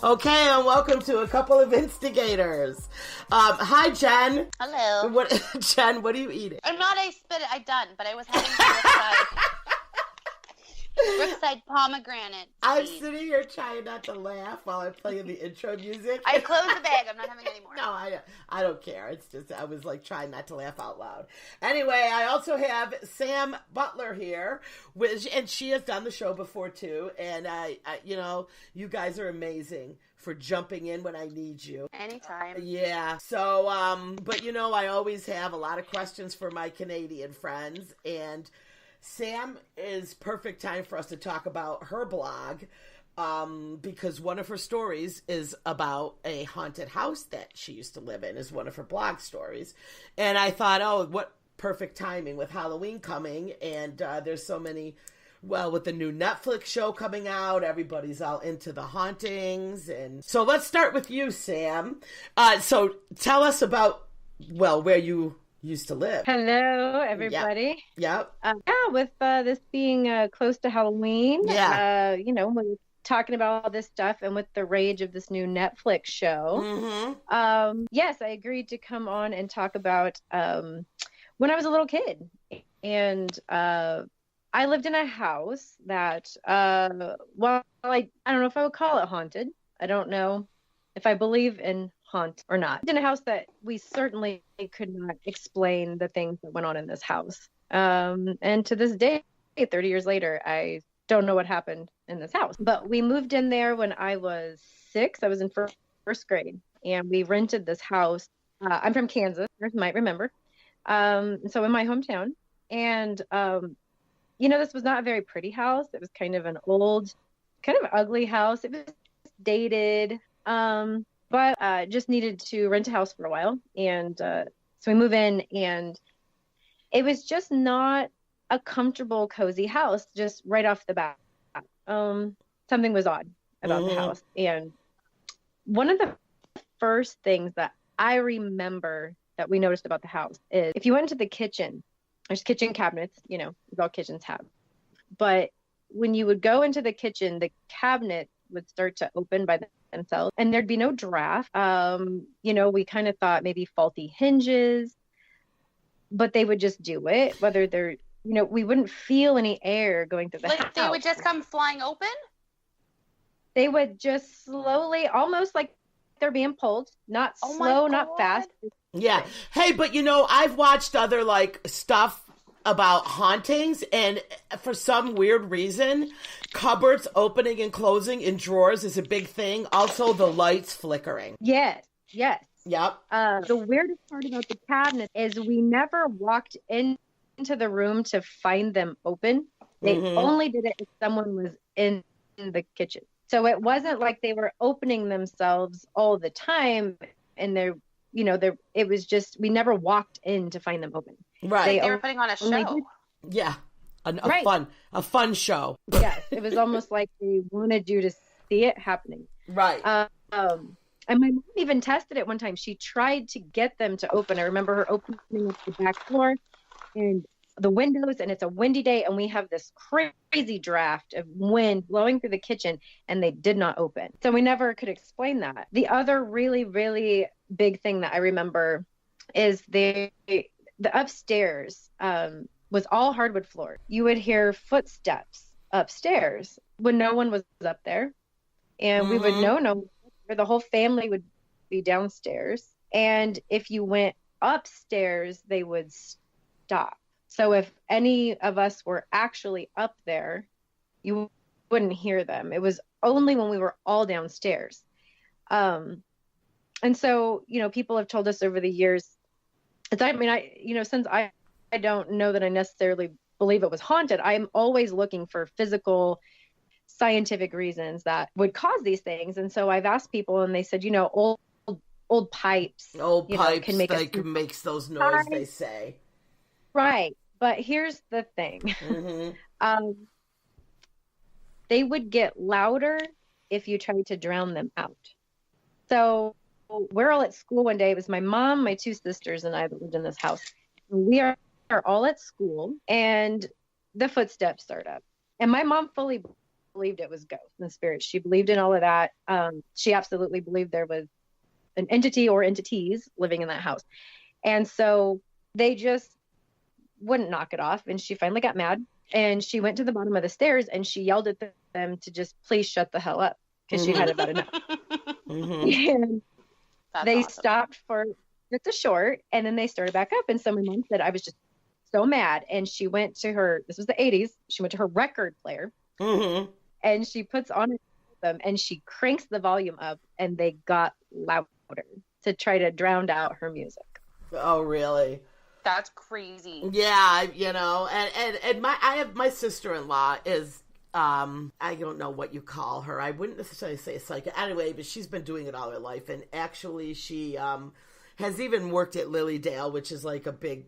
Okay, and welcome to a couple of instigators. Hi, Jen. Hello. Jen, what are you eating? I'm not I spit it. I done, but I was having Brookside pomegranate. I'm seed. sitting here trying not to laugh while I'm playing the intro music. I closed the bag. I'm not having any more. No, I don't care. It's just I was like trying not to laugh out loud. Anyway, I also have Sam Butler here, and she has done the show before too. And I you guys are amazing for jumping in when I need you. Anytime. Yeah. So, but I always have a lot of questions for my Canadian friends, and Sam is perfect time for us to talk about her blog. Because one of her stories is about a haunted house that she used to live in, is one of her blog stories. And I thought, oh, what perfect timing with Halloween coming. And there's so many, with the new Netflix show coming out, everybody's all into the hauntings. And so let's start with you, Sam. So tell us about, where you used to live. Hello, everybody. Yep. With this being close to Halloween, yeah. when we're talking about all this stuff and with the rage of this new Netflix show, mm-hmm. Yes, I agreed to come on and talk about when I was a little kid. And I lived in a house that, I don't know if I would call it haunted. I don't know if I believe in haunt or not. In a house that we certainly could not explain the things that went on in this house. And to this day, 30 years later, I don't know what happened in this house. But we moved in there when I was 6. I was in first grade, and we rented this house. I'm from Kansas, you might remember. So in my hometown. And, this was not a very pretty house. It was kind of an old, kind of ugly house. It was dated. But just needed to rent a house for a while. And so we move in, and it was just not a comfortable, cozy house, just right off the bat. Something was odd about the house. And one of the first things that I remember that we noticed about the house is if you went into the kitchen, there's kitchen cabinets, as all kitchens have. But when you would go into the kitchen, the cabinet would start to open by themselves, and there'd be no draft. We kind of thought maybe faulty hinges, but they would just do it, whether they're, we wouldn't feel any air going through the house. Like they would just come flying open? They would just slowly, almost like they're being pulled, not slow, not fast. Yeah. Hey, but I've watched other stuff about hauntings, and for some weird reason, cupboards opening and closing in drawers is a big thing. Also, the lights flickering. Yes. Yep. The weirdest part about the cabinet is we never walked into the room to find them open. They only did it if someone was in the kitchen. So it wasn't like they were opening themselves all the time, and it was just, we never walked in to find them open. Right. They were putting on a show. Yeah. A fun show. Yes. It was almost like they wanted you to see it happening. Right. And my mom even tested it one time. She tried to get them to open. I remember her opening up the back door and the windows, and it's a windy day, and we have this crazy draft of wind blowing through the kitchen, and they did not open. So we never could explain that. The other really, really big thing that I remember is the upstairs was all hardwood floor. You would hear footsteps upstairs when no one was up there, and we would know the whole family would be downstairs. And if you went upstairs, they would stop. So if any of us were actually up there, you wouldn't hear them. It was only when we were all downstairs. And so, people have told us over the years, since I don't know that I necessarily believe it was haunted, I'm always looking for physical, scientific reasons that would cause these things. And so I've asked people, and they said, old pipes. Old pipes can makes those noises, they say. Right. But here's the thing. They would get louder if you tried to drown them out. So we're all at school one day. It was my mom, my 2 sisters, and I that lived in this house. We are all at school, and the footsteps start up. And my mom fully believed it was ghosts and spirits. She believed in all of that. She absolutely believed there was an entity or entities living in that house. And so they just wouldn't knock it off. And she finally got mad and she went to the bottom of the stairs and she yelled at them to just please shut the hell up because she had about enough. And they stopped for just a short and then they started back up. And so my mom said, I was just so mad. And she went to her, this was the 80s, she went to her record player and she puts on them and she cranks the volume up and they got louder to try to drown out her music. Oh, really? That's crazy. Yeah, you know, and my sister-in-law is I don't know what you call her. I wouldn't necessarily say psychic. Anyway, but she's been doing it all her life, and actually she has even worked at Lilydale, which is like a big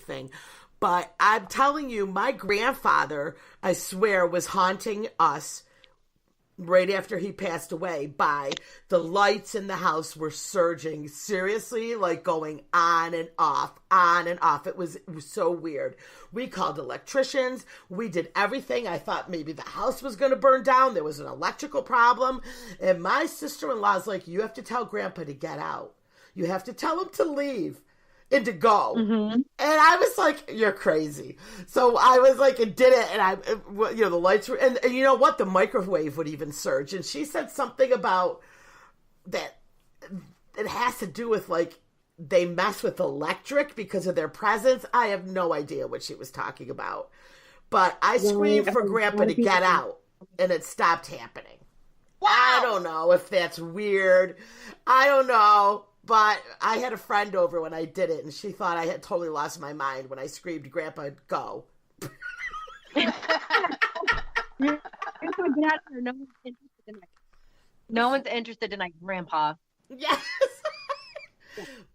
thing. But I'm telling you, my grandfather, I swear, was haunting us right after he passed away by the lights in the house were surging, seriously, like going on and off, on and off. It was so weird. We called electricians. We did everything. I thought maybe the house was going to burn down. There was an electrical problem. And my sister-in-law's like, you have to tell Grandpa to get out. You have to tell him to leave and to go. And I was like, you're crazy. So I was like, and did it. And the lights were, and you know what? The microwave would even surge. And she said something about that. It has to do with like, they mess with electric because of their presence. I have no idea what she was talking about, but I screamed for Grandpa to get out and it stopped happening. Wow. I don't know if that's weird. I don't know. But I had a friend over when I did it, and she thought I had totally lost my mind when I screamed, Grandpa, go. No one's interested in like Grandpa. Yes.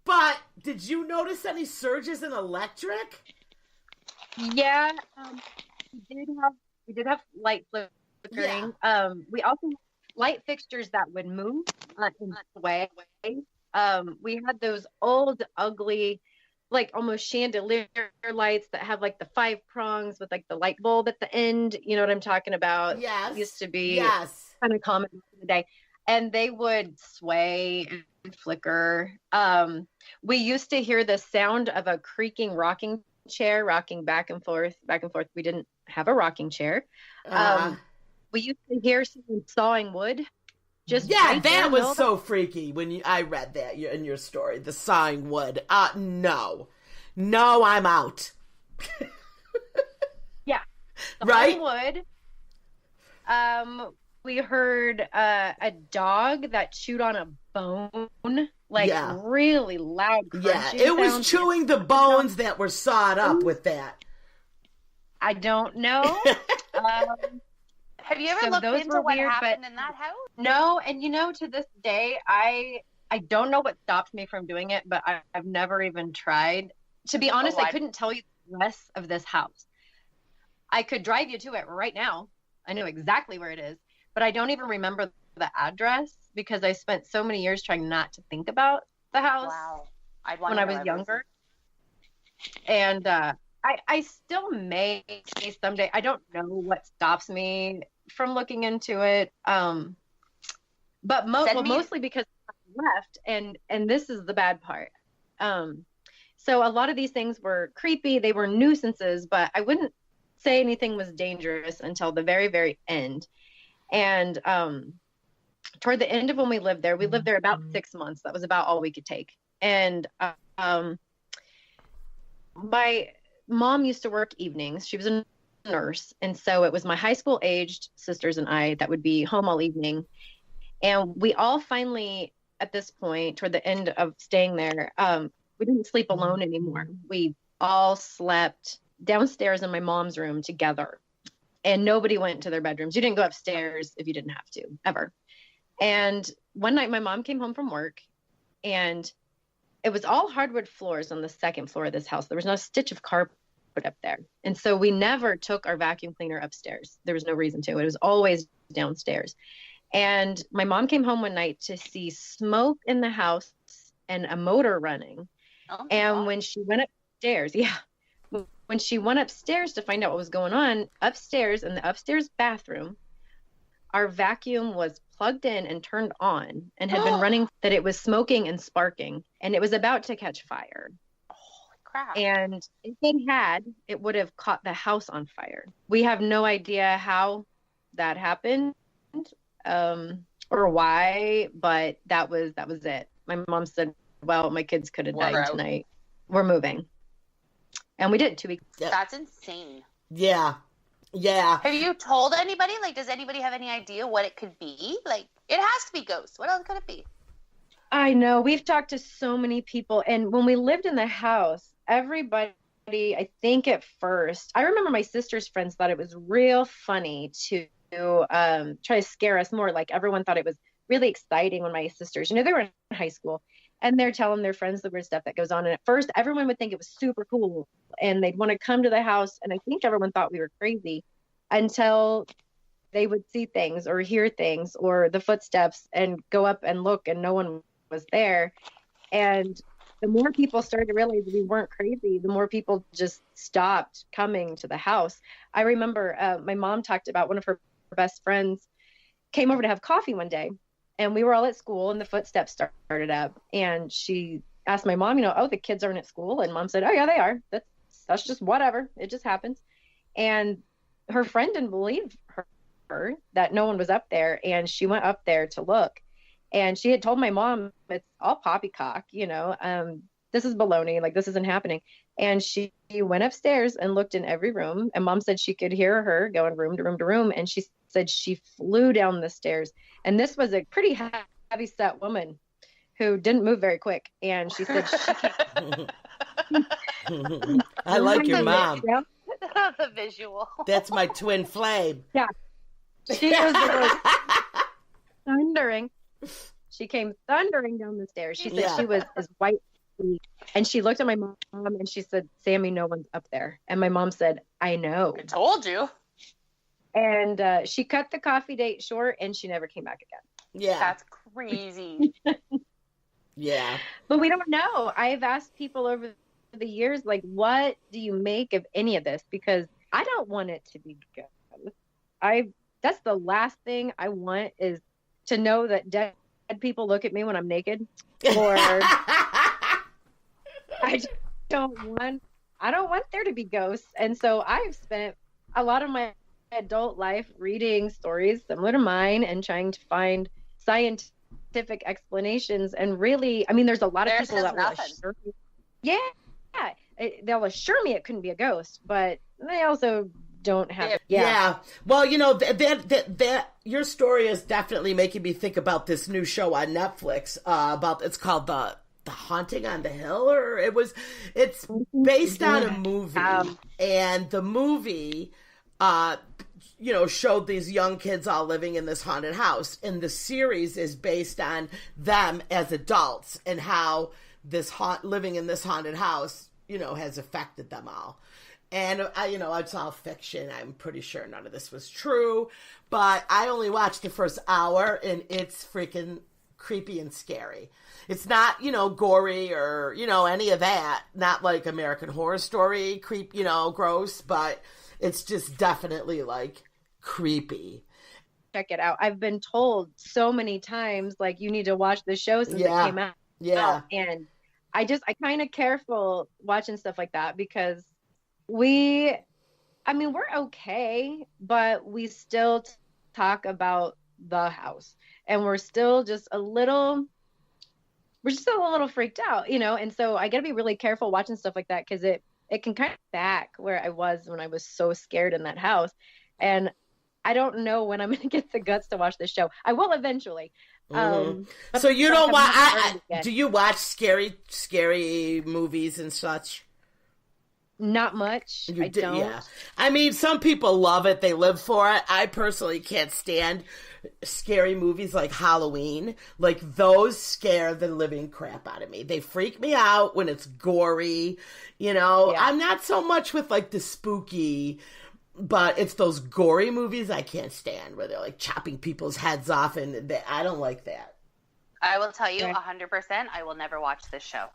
But did you notice any surges in electric? Yeah, we did have light flickering. Yeah. We also had light fixtures that would move in the way. We had those old, ugly, like almost chandelier lights that have like the 5 prongs with like the light bulb at the end. You know what I'm talking about? Yes. It used to be kind of common in the day. And they would sway and flicker. We used to hear the sound of a creaking rocking chair rocking back and forth, back and forth. We didn't have a rocking chair. We used to hear someone sawing wood. That was so freaky when I read that in your story, the sawing wood. No, I'm out. Yeah, right. Wood. We heard a dog that chewed on a bone, really loud. Yeah, it was chewing the bones that were sawed up with that. I don't know. Have you ever looked into what happened in that house? No, and to this day, I don't know what stopped me from doing it, but I've never even tried. To be honest, I couldn't tell you the address of this house. I could drive you to it right now. I know exactly where it is, but I don't even remember the address because I spent so many years trying not to think about the house. Wow. When I was younger. And I still may someday. I don't know what stops me from looking into it. But mostly because I left, and this is the bad part. So a lot of these things were creepy. They were nuisances, but I wouldn't say anything was dangerous until the very, very end. And toward the end of when we lived there about 6 months. That was about all we could take. And my mom used to work evenings. She was a nurse. And so it was my high school aged sisters and I that would be home all evening. And we all finally, at this point, toward the end of staying there, we didn't sleep alone anymore. We all slept downstairs in my mom's room together. And nobody went to their bedrooms. You didn't go upstairs if you didn't have to, ever. And one night my mom came home from work and it was all hardwood floors on the second floor of this house. There was not a stitch of carpet up there. And so we never took our vacuum cleaner upstairs. There was no reason to. It was always downstairs. And my mom came home one night to see smoke in the house and a motor running. Oh, and God. When she went upstairs, when she went upstairs to find out what was going on, upstairs in the upstairs bathroom, our vacuum was plugged in and turned on and had been running, that it was smoking and sparking, and it was about to catch fire. Holy crap. And if it had, it would have caught the house on fire. We have no idea how that happened, or why, but that was it. My mom said, well, my kids could have died tonight. We're moving. And we did 2 weeks. Yep. That's insane. Yeah. Yeah. Have you told anybody? Like, does anybody have any idea what it could be? Like, it has to be ghosts. What else could it be? I know. We've talked to so many people. And when we lived in the house, everybody, I think at first, I remember my sister's friends thought it was real funny to try to scare us more. Like, everyone thought it was really exciting when my sisters, they were in high school, and they're telling their friends the weird stuff that goes on. And at first, everyone would think it was super cool, and they'd want to come to the house. And I think everyone thought we were crazy until they would see things or hear things or the footsteps and go up and look, and no one was there. And the more people started to realize we weren't crazy, the more people just stopped coming to the house. I remember my mom talked about one of her best friends came over to have coffee one day, and we were all at school, and the footsteps started up, and she asked my mom, oh, the kids aren't at school. And Mom said, oh yeah, they are. That's just whatever. It just happens. And her friend didn't believe her that no one was up there, and she went up there to look. And she had told my mom, it's all poppycock, this is baloney, like, this isn't happening. And she went upstairs and looked in every room, and Mom said she could hear her going room to room to room. And she said she flew down the stairs. And this was a pretty heavy set woman who didn't move very quick. And she said I like your mom. The visual. That's my twin flame. Yeah. She was thundering. She came thundering down the stairs. She said she was as white as me. And she looked at my mom and she said, Sammy, no one's up there. And my mom said, I know. I told you. And she cut the coffee date short, and she never came back again. Yeah. That's crazy. Yeah. But we don't know. I've asked people over the years, like, what do you make of any of this? Because I don't want it to be good. That's the last thing I want, is to know that dead people look at me when I'm naked. Or I don't want there to be ghosts. And so I've spent a lot of my adult life reading stories similar to mine and trying to find scientific explanations. And really, there's a lot of people that will assure me, they'll assure me it couldn't be a ghost, but they also don't have it. Yeah. Well, that your story is definitely making me think about this new show on Netflix it's called the Haunting on the Hill, or it's based on a movie, and the movie showed these young kids all living in this haunted house, and the series is based on them as adults and how this living in this haunted house has affected them all. And it's all fiction. I'm pretty sure none of this was true, but I only watched the first hour, and it's freaking creepy and scary. It's not, gory or, any of that. Not like American Horror Story, gross, but it's just definitely like creepy. Check it out. I've been told so many times, like, you need to watch the show since it came out. Yeah. And I kind of careful watching stuff like that, because we're okay, but we still talk about the house, and we're still just a little freaked out, and so I gotta be really careful watching stuff like that, because it can kind of back where I was when I was so scared in that house. And I don't know when I'm going to get the guts to watch this show. I will eventually. So you don't watch, do you watch scary movies and such? Not much. I don't. Yeah. Some people love it. They live for it. I personally can't stand scary movies like Halloween. Like, those scare the living crap out of me. They freak me out when it's gory. I'm not so much with like the spooky, but it's those gory movies I can't stand, where they're like chopping people's heads off, and I don't like that. I will tell you 100%, I will never watch this show.